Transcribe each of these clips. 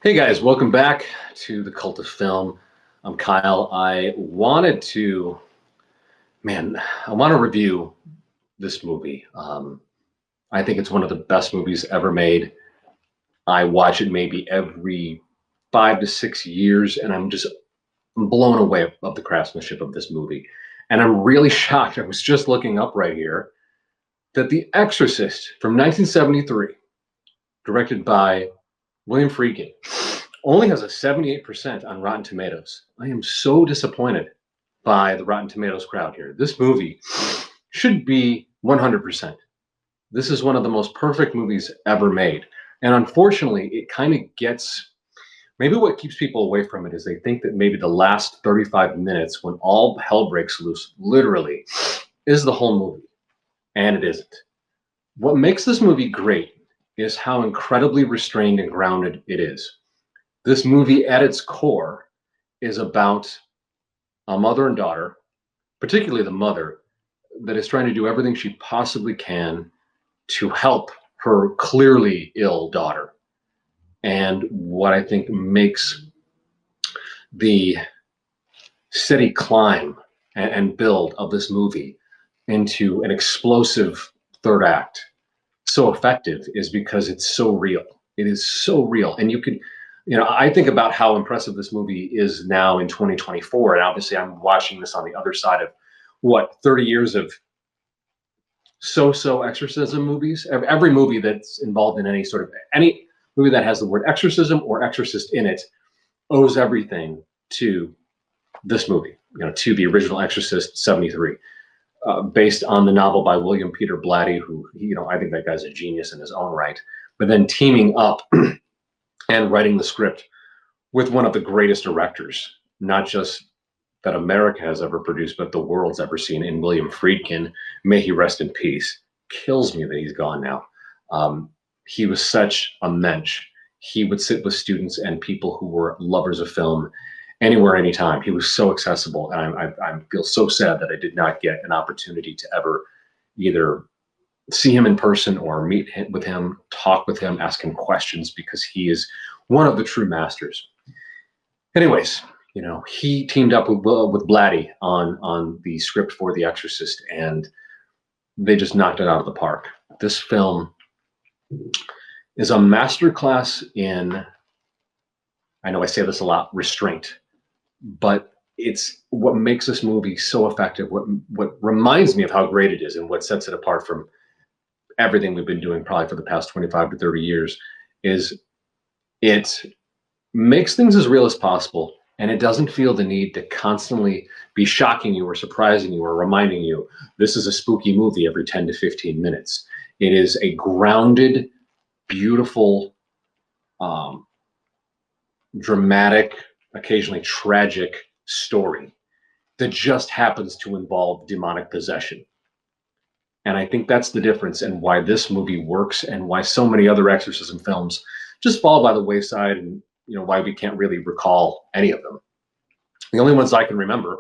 Hey guys, welcome back to the Cult of Film. I'm Kyle. I want to review this movie. I think it's one of the best movies ever made. I watch it maybe every 5 to 6 years, and I'm blown away of the craftsmanship of this movie. And I'm really shocked. I was just looking up right here that The Exorcist from 1973, directed by William Friedkin, only has a 78% on Rotten Tomatoes. I am so disappointed by the Rotten Tomatoes crowd here. This movie should be 100%. This is one of the most perfect movies ever made. And unfortunately, it kind of gets maybe what keeps people away from it is they think that maybe the last 35 minutes, when all hell breaks loose, literally, is the whole movie. And it isn't. What makes this movie great is how incredibly restrained and grounded it is. This movie, at its core, is about a mother and daughter, particularly the mother, that is trying to do everything she possibly can to help her clearly ill daughter. And what I think makes the steady climb and build of this movie into an explosive third act so effective is because it's so real. It is so real. And I think about how impressive this movie is now in 2024. And obviously, I'm watching this on the other side of 30 years of so exorcism movies. Every movie that's involved in any movie that has the word exorcism or exorcist in it owes everything to this movie, to the original Exorcist 73. Based on the novel by William Peter Blatty, who, I think that guy's a genius in his own right, but then teaming up and writing the script with one of the greatest directors, not just that America has ever produced, but the world's ever seen, in William Friedkin. May he rest in peace. Kills me that he's gone now. He was such a mensch. He would sit with students and people who were lovers of film anywhere, anytime. He was so accessible, and I feel so sad that I did not get an opportunity to ever either see him in person or meet with him, talk with him, ask him questions, because he is one of the true masters. Anyways, he teamed up with Blatty on the script for The Exorcist, and they just knocked it out of the park. This film is a masterclass in, I know I say this a lot, restraint. But it's what makes this movie so effective, what reminds me of how great it is, and what sets it apart from everything we've been doing probably for the past 25 to 30 years, is it makes things as real as possible, and it doesn't feel the need to constantly be shocking you or surprising you or reminding you this is a spooky movie every 10 to 15 minutes. It is a grounded, beautiful, dramatic, occasionally tragic story that just happens to involve demonic possession. And I think that's the difference, and why this movie works, and why so many other exorcism films just fall by the wayside, and why we can't really recall any of them. The only ones I can remember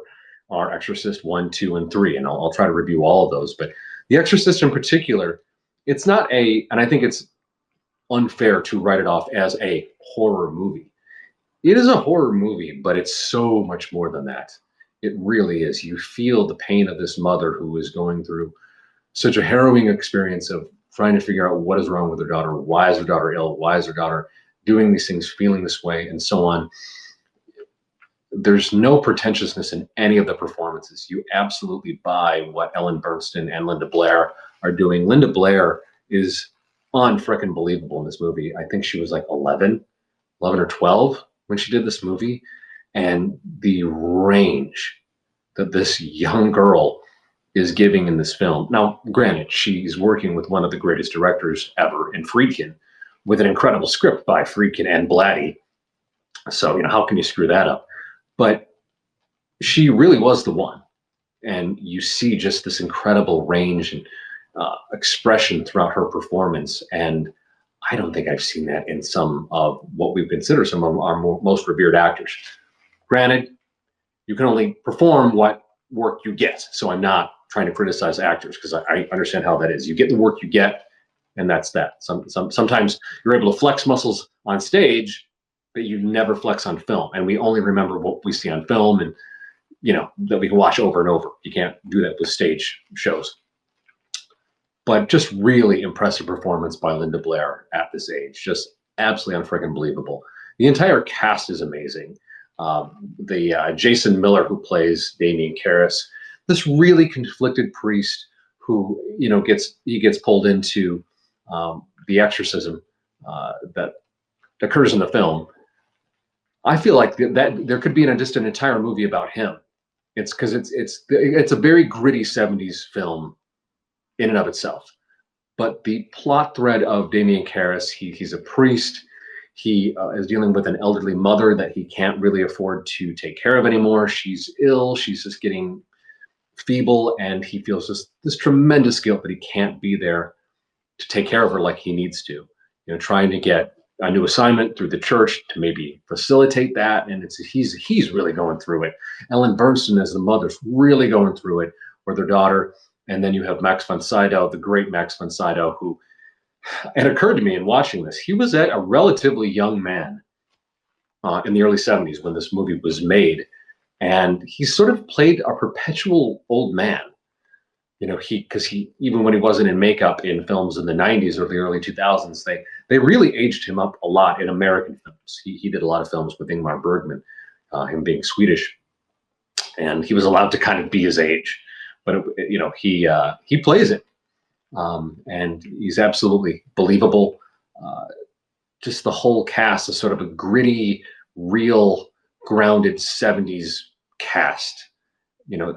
are Exorcist 1, 2, and 3, and I'll try to review all of those. But The Exorcist in particular, it's not and I think it's unfair to write it off as a horror movie. It is a horror movie, but it's so much more than that. It really is. You feel the pain of this mother who is going through such a harrowing experience of trying to figure out what is wrong with her daughter. Why is her daughter ill? Why is her daughter doing these things, feeling this way, and so on? There's no pretentiousness in any of the performances. You absolutely buy what Ellen Burstyn and Linda Blair are doing. Linda Blair is unfreaking believable in this movie. I think she was like 11 or 12 when she did this movie, and the range that this young girl is giving in this film. Now, granted, she's working with one of the greatest directors ever in Friedkin, with an incredible script by Friedkin and Blatty. So, how can you screw that up? But she really was the one. And you see just this incredible range and expression throughout her performance. And I don't think I've seen that in some of what we consider some of our most revered actors. Granted, you can only perform what work you get. So I'm not trying to criticize actors, because I understand how that is. You get the work you get, and that's that. Sometimes you're able to flex muscles on stage that you never flex on film. And we only remember what we see on film and, that we can watch over and over. You can't do that with stage shows. But just really impressive performance by Linda Blair at this age. Just absolutely unfreaking believable. The entire cast is amazing. The Jason Miller, who plays Damien Karras, this really conflicted priest who, gets pulled into the exorcism that occurs in the film. I feel like that there could be just an entire movie about him. It's because it's a very gritty 70s film in and of itself. But the plot thread of Damien Karras, he's a priest. He is dealing with an elderly mother that he can't really afford to take care of anymore. She's ill. She's just getting feeble, and he feels this tremendous guilt that he can't be there to take care of her like he needs to. Trying to get a new assignment through the church to maybe facilitate that, and he's really going through it. Ellen Bernstein as the mother's really going through it with her daughter, and then you have Max von Sydow, the great Max von Sydow, who, it occurred to me in watching this, he was a relatively young man in the early 70s when this movie was made, and he sort of played a perpetual old man. Because he even when he wasn't in makeup in films in the 90s or the early 2000s, they really aged him up a lot in American films. He did a lot of films with Ingmar Bergman, him being Swedish, and he was allowed to kind of be his age. But he plays it, and he's absolutely believable. Just the whole cast is sort of a gritty, real, grounded 70s cast.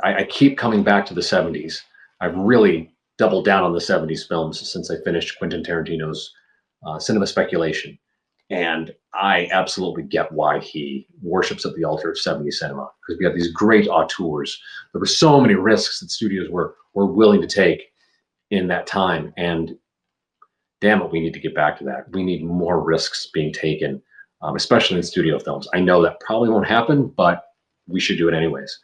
I keep coming back to the 70s. I've really doubled down on the 70s films since I finished Quentin Tarantino's Cinema Speculation. And I absolutely get why he worships at the altar of 70s cinema, because we have these great auteurs. There were so many risks that studios were willing to take in that time. And damn it, we need to get back to that. We need more risks being taken, especially in studio films. I know that probably won't happen, but we should do it anyways.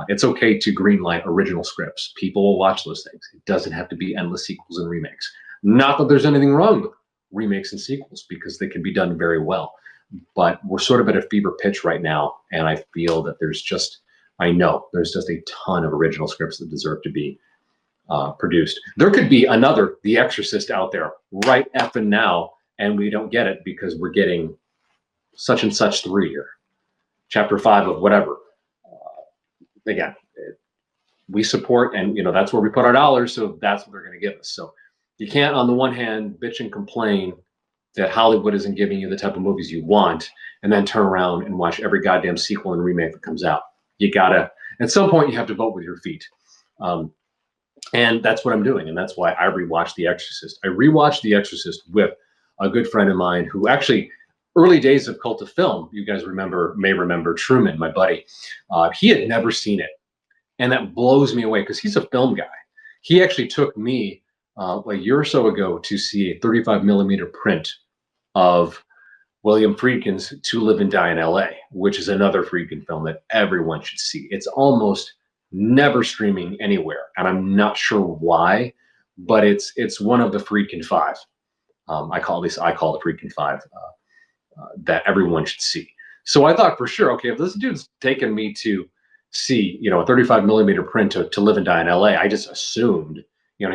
It's okay to greenlight original scripts. People will watch those things. It doesn't have to be endless sequels and remakes. Not that there's anything wrong with remakes and sequels, because they can be done very well. But we're sort of at a fever pitch right now, and I feel that there's just a ton of original scripts that deserve to be produced. There could be another The Exorcist out there right effing now, and we don't get it because we're getting such and such 3 or chapter 5 of whatever. Again, we support, and that's where we put our dollars, so that's what they're going to give us. So you can't, on the one hand, bitch and complain that Hollywood isn't giving you the type of movies you want, and then turn around and watch every goddamn sequel and remake that comes out. You gotta, at some point, you have to vote with your feet. And that's what I'm doing, and that's why I rewatched The Exorcist. I rewatched The Exorcist with a good friend of mine who actually, early days of Cult of Film, you guys may remember Truman, my buddy. He had never seen it, and that blows me away because he's a film guy. He actually took me a year or so ago to see a 35 millimeter print of William Friedkin's To Live and Die in LA, which is another Friedkin film that everyone should see. It's almost never streaming anywhere, and I'm not sure why, but it's one of the Friedkin 5. I call the Friedkin 5 that everyone should see. So I thought for sure, okay, if this dude's taken me to see, a 35 millimeter print to Live and Die in LA, I just assumed,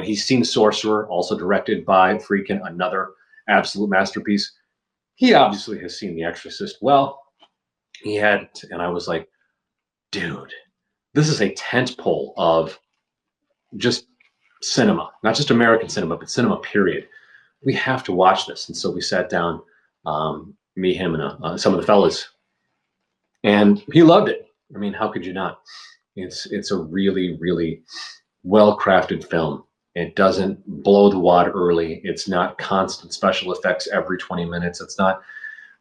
he's seen Sorcerer, also directed by Friedkin, another absolute masterpiece. He obviously has seen The Exorcist. Well, he hadn't, and I was like, dude, this is a tentpole of just cinema, not just American cinema, but cinema period. We have to watch this. And so we sat down, me, him, and some of the fellas, and he loved it. I mean, how could you not? It's a really, really well-crafted film. It doesn't blow the wad early. It's not constant special effects every 20 minutes. It's not,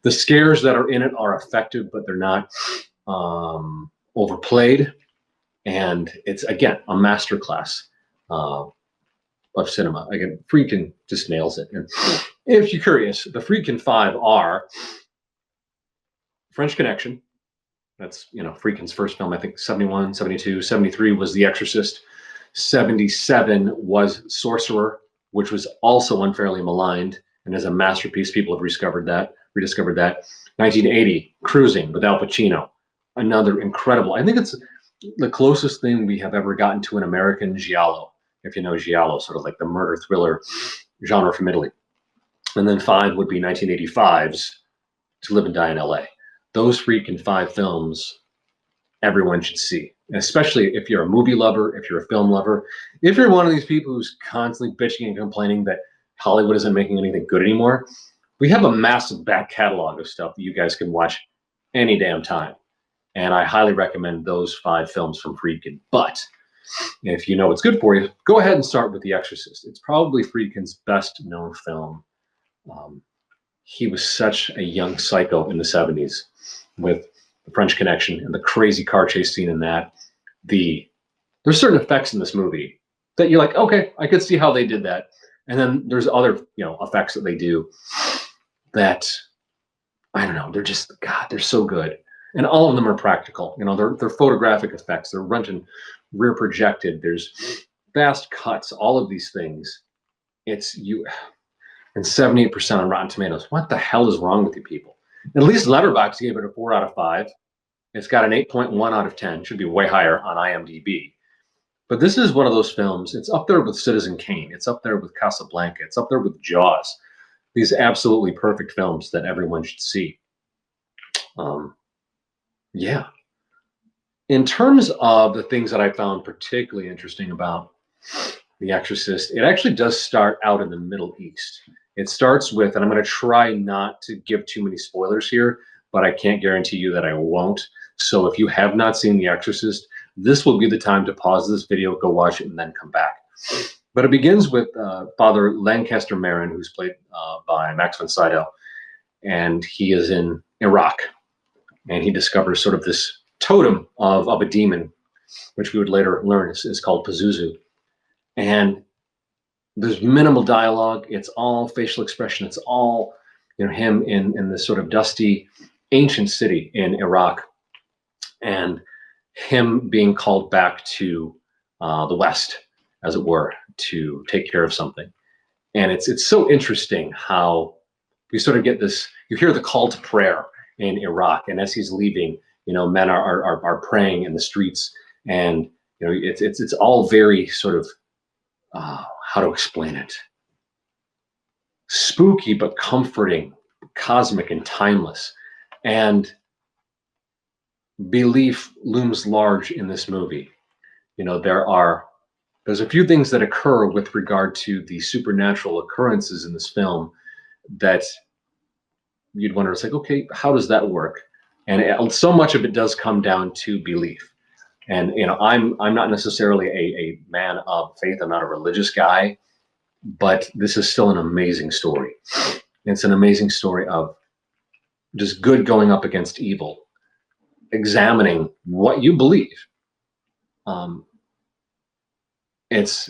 the scares that are in it are effective, but they're not overplayed. And it's, again, a masterclass of cinema. Again, Friedkin just nails it. And if you're curious, the Friedkin 5 are French Connection. That's, Friedkin's first film, I think 71, 72, 73 was The Exorcist. 77 was Sorcerer, which was also unfairly maligned and is a masterpiece. People have rediscovered that. rediscovered that. 1980, Cruising with Al Pacino, another incredible. I think it's the closest thing we have ever gotten to an American giallo, if you know giallo, sort of like the murder thriller genre from Italy. And then 5 would be 1985's To Live and Die in LA. Those Friedkin 5 films everyone should see, and especially if you're a movie lover, if you're a film lover, if you're one of these people who's constantly bitching and complaining that Hollywood isn't making anything good anymore. We have a massive back catalog of stuff that you guys can watch any damn time. And I highly recommend those 5 films from Friedkin. But if you know what's good for you, go ahead and start with The Exorcist. It's probably Friedkin's best known film. He was such a young psycho in the 70s with The French Connection and the crazy car chase scene in that. There's certain effects in this movie that you're like, okay, I could see how they did that. And then there's other, effects that they do that, I don't know, they're just, God, they're so good. And all of them are practical. They're photographic effects. They're rented, rear projected. There's fast cuts, all of these things. It's you, and 78% on Rotten Tomatoes. What the hell is wrong with you people? At least Letterboxd gave it a 4 out of 5. It's got an 8.1 out of 10. Should be way higher on IMDb. But this is one of those films. It's up there with Citizen Kane. It's up there with Casablanca. It's up there with Jaws. These absolutely perfect films that everyone should see. Yeah. In terms of the things that I found particularly interesting about The Exorcist, it actually does start out in the Middle East. It starts with, and I'm going to try not to give too many spoilers here, but I can't guarantee you that I won't. So if you have not seen The Exorcist, this will be the time to pause this video, go watch it, and then come back. But it begins with Father Lancaster Marin, who's played by Max von Sydow, and he is in Iraq, and he discovers sort of this totem of a demon, which we would later learn is called Pazuzu. And there's minimal dialogue. It's all facial expression. It's all him in this sort of dusty, ancient city in Iraq, and him being called back to the West, as it were, to take care of something. And it's so interesting how we sort of get this. You hear the call to prayer in Iraq, and as he's leaving, men are praying in the streets, and it's all very sort of how to explain it? Spooky but comforting, cosmic and timeless. And belief looms large in this movie. There's a few things that occur with regard to the supernatural occurrences in this film that you'd wonder, it's like, okay, how does that work? And so much of it does come down to belief. And I'm not necessarily a man of faith. I'm not a religious guy, but this is still an amazing story. It's an amazing story of just good going up against evil, examining what you believe. It's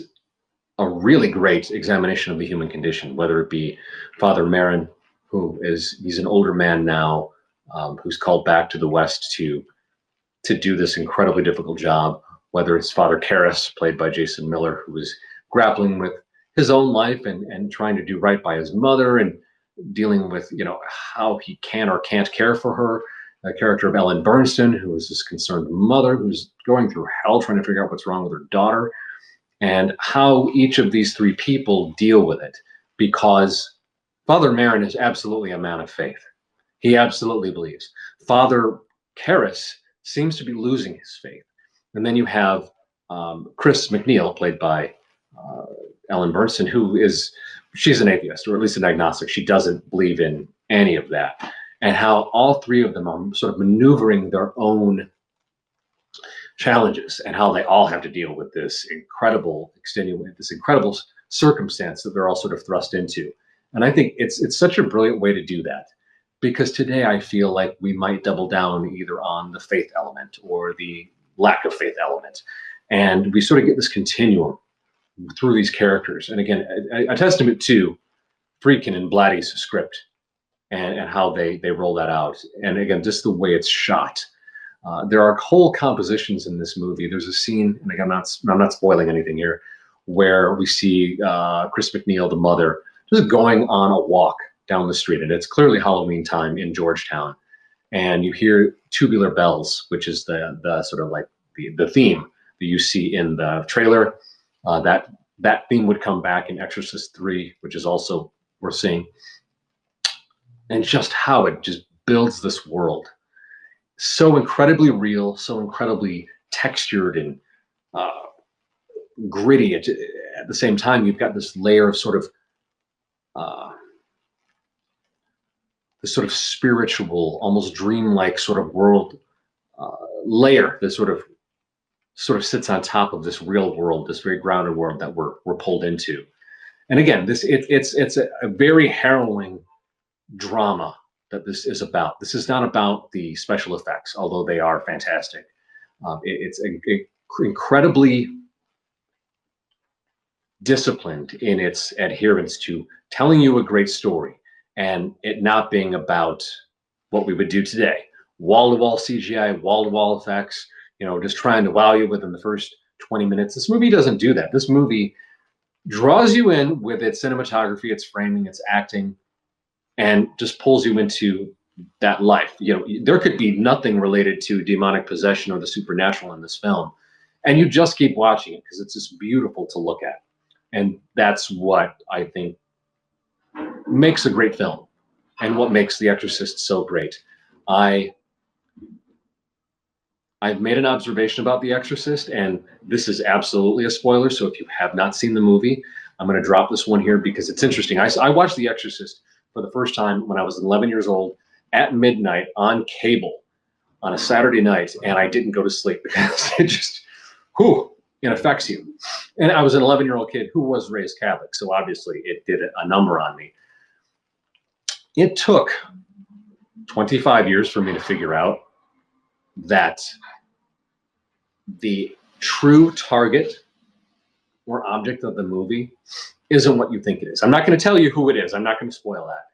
a really great examination of the human condition, whether it be Father Marin, he's an older man now, who's called back to the West to do this incredibly difficult job, whether it's Father Karras, played by Jason Miller, who is grappling with his own life and trying to do right by his mother and dealing with, how he can or can't care for her. The character of Ellen Bernstein, who is this concerned mother who's going through hell trying to figure out what's wrong with her daughter, and how each of these 3 people deal with it. Because Father Marin is absolutely a man of faith. He absolutely believes. Father Karras seems to be losing his faith. And then you have Chris McNeil, played by Ellen Bernstein, she's an atheist, or at least an agnostic. She doesn't believe in any of that. And how all 3 of them are sort of maneuvering their own challenges, and how they all have to deal with this incredible circumstance that they're all sort of thrust into. And I think it's such a brilliant way to do that. Because today I feel like we might double down either on the faith element or the lack of faith element. And we sort of get this continuum through these characters. And again, a testament to Friedkin and Blatty's script and how they roll that out. And again, just the way it's shot. There are whole compositions in this movie. There's a scene, and again, I'm not spoiling anything here, where we see Chris McNeil, the mother, just going on a walk down the street, and it's clearly Halloween time in Georgetown, and you hear Tubular Bells, which is the sort of like the theme that you see in the trailer. That theme would come back in Exorcist 3, which is also worth seeing. And just how it just builds this world. So incredibly real, so incredibly textured and gritty. At the same time, you've got this layer of sort of this sort of spiritual, almost dreamlike sort of world layer that sort of sits on top of this real world, this very grounded world that we're pulled into. And again, it's a very harrowing drama that this is about. This is not about the special effects, although they are fantastic. It's incredibly disciplined in its adherence to telling you a great story and it not being about what we would do today. Wall-to-wall CGI, wall-to-wall effects, just trying to wow you within the first 20 minutes. This movie doesn't do that. This movie draws you in with its cinematography, its framing, its acting, and just pulls you into that life. There could be nothing related to demonic possession or the supernatural in this film, and you just keep watching it because it's just beautiful to look at. And that's what I think makes a great film and what makes The Exorcist so great. I've made an observation about The Exorcist, and this is absolutely a spoiler, so if you have not seen the movie, I'm going to drop this one here because it's interesting. I watched The Exorcist for the first time when I was 11 years old at midnight on cable on a Saturday night, and I didn't go to sleep because it affects you. And I was an 11-year-old kid who was raised Catholic, so obviously it did a number on me. It took 25 years for me to figure out that the true target or object of the movie isn't what you think it is. I'm not going to tell you who it is. I'm not going to spoil that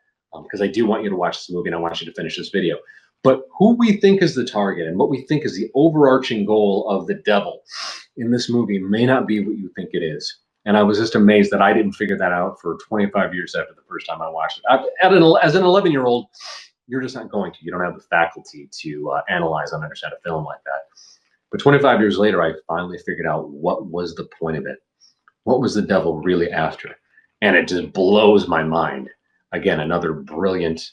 because I do want you to watch this movie and I want you to finish this video. But who we think is the target and what we think is the overarching goal of the devil in this movie may not be what you think it is. And I was just amazed that I didn't figure that out for 25 years after the first time I watched it. As an 11-year-old, you're just not going to. You don't have the faculty to analyze and understand a film like that. But 25 years later, I finally figured out what was the point of it. What was the devil really after? And it just blows my mind. Again, another brilliant,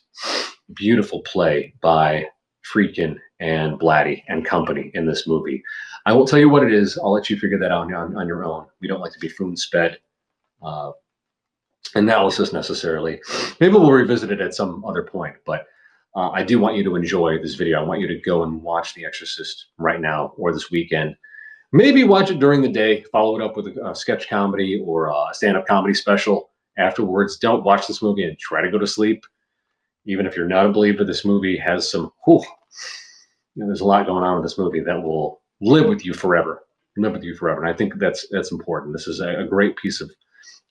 beautiful play by Friedkin and Blatty and company in this movie. I won't tell you what it is. I'll let you figure that out on your own. We don't like to be spoon-fed analysis necessarily. Maybe we'll revisit it at some other point, but I do want you to enjoy this video. I want you to go and watch The Exorcist right now or this weekend. Maybe watch it during the day, follow it up with a sketch comedy or a stand-up comedy special afterwards. Don't watch this movie and try to go to sleep. Even if you're not a believer, this movie has some, there's a lot going on with this movie that will live with you forever. And I think that's important. This is a great piece of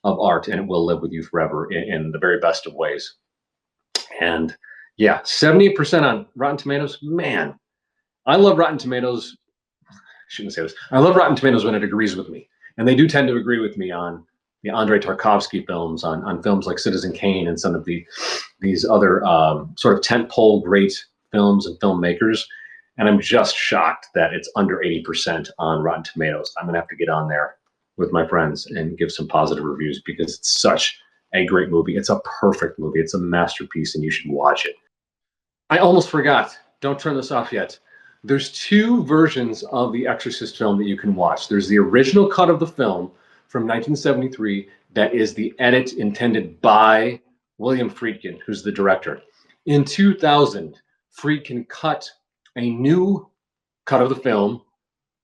art, and it will live with you forever in the very best of ways. And yeah, 70% on Rotten Tomatoes. Man, I love Rotten Tomatoes. I shouldn't say this. I love Rotten Tomatoes when it agrees with me. And they do tend to agree with me on the Andrei Tarkovsky films, on films like Citizen Kane and some of these other sort of tentpole great films and filmmakers. And I'm just shocked that it's under 80% on Rotten Tomatoes. I'm going to have to get on there with my friends and give some positive reviews because it's such a great movie. It's a perfect movie. It's a masterpiece, and you should watch it. I almost forgot. Don't turn this off yet. There's two versions of the Exorcist film that you can watch. There's the original cut of the film from 1973 that is the edit intended by William Friedkin, who's the director. In 2000, Friedkin cut a new cut of the film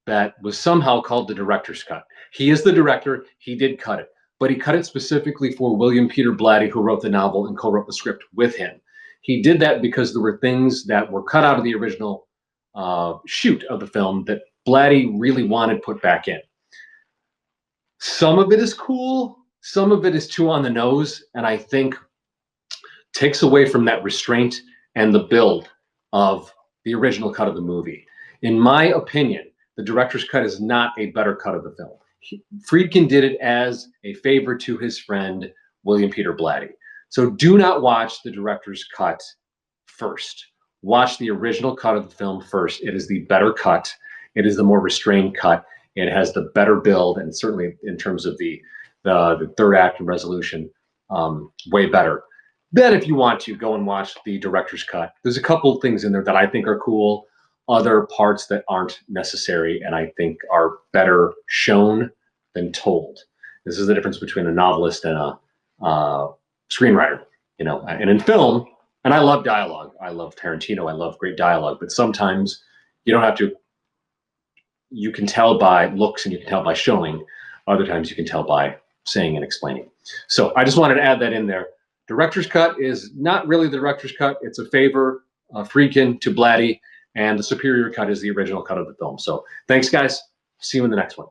that was somehow called the director's cut. He is the director. He did cut it, but he cut it specifically for William Peter Blatty, who wrote the novel and co-wrote the script with him. He did that because there were things that were cut out of the original shoot of the film that Blatty really wanted put back in. Some of it is cool. Some of it is too on the nose, and I think takes away from that restraint and the build of the original cut of the movie. In my opinion, the director's cut is not a better cut of the film. Friedkin did it as a favor to his friend, William Peter Blatty. So do not watch the director's cut first. Watch the original cut of the film first. It is the better cut. It is the more restrained cut. It has the better build, and certainly in terms of the third act and resolution, way better. Then if you want to go and watch the director's cut, there's a couple things in there that I think are cool, other parts that aren't necessary and I think are better shown than told. This is the difference between a novelist and a screenwriter, you know. And in film, and I love dialogue. I love Tarantino. I love great dialogue. But sometimes you don't have to. You can tell by looks and you can tell by showing. Other times you can tell by saying and explaining. So I just wanted to add that in there. Director's cut is not really the director's cut. It's a favor, Friedkin to Blatty, and the superior cut is the original cut of the film. So thanks, guys. See you in the next one.